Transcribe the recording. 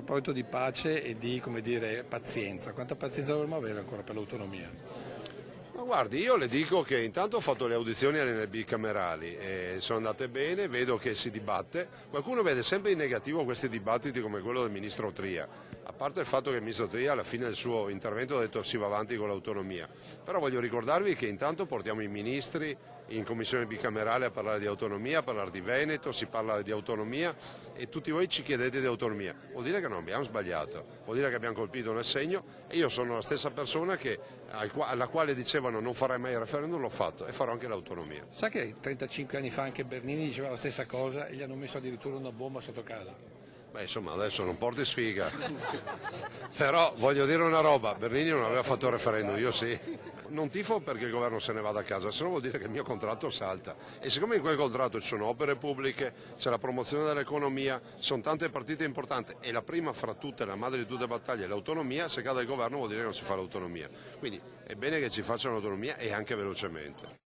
proposito di pace e di, come dire, pazienza, quanta pazienza dovremmo avere ancora per l'autonomia? Ma guardi, io le dico che intanto ho fatto le audizioni alle bicamerali e sono andate bene, vedo che si dibatte. Qualcuno vede sempre in negativo questi dibattiti come quello del ministro Tria, a parte il fatto che il ministro Tria alla fine del suo intervento ha detto si va avanti con l'autonomia. Però voglio ricordarvi che intanto portiamo i ministri in commissione bicamerale a parlare di autonomia, a parlare di Veneto, si parla di autonomia e tutti voi ci chiedete di autonomia. Vuol dire che non abbiamo sbagliato, vuol dire che abbiamo colpito nel segno e io sono la stessa persona alla quale dicevano non farai mai il referendum, l'ho fatto e farò anche l'autonomia. Sa che 35 anni fa anche Bernini diceva la stessa cosa e gli hanno messo addirittura una bomba sotto casa? Beh, insomma, adesso non porti sfiga, però voglio dire una roba, Bernini non aveva fatto il referendum, io sì. Non tifo perché il governo se ne vada a casa, se no vuol dire che il mio contratto salta. E siccome in quel contratto ci sono opere pubbliche, c'è la promozione dell'economia, sono tante partite importanti e la prima fra tutte, la madre di tutte le battaglie è l'autonomia, se cade il governo vuol dire che non si fa l'autonomia. Quindi è bene che ci facciano l'autonomia e anche velocemente.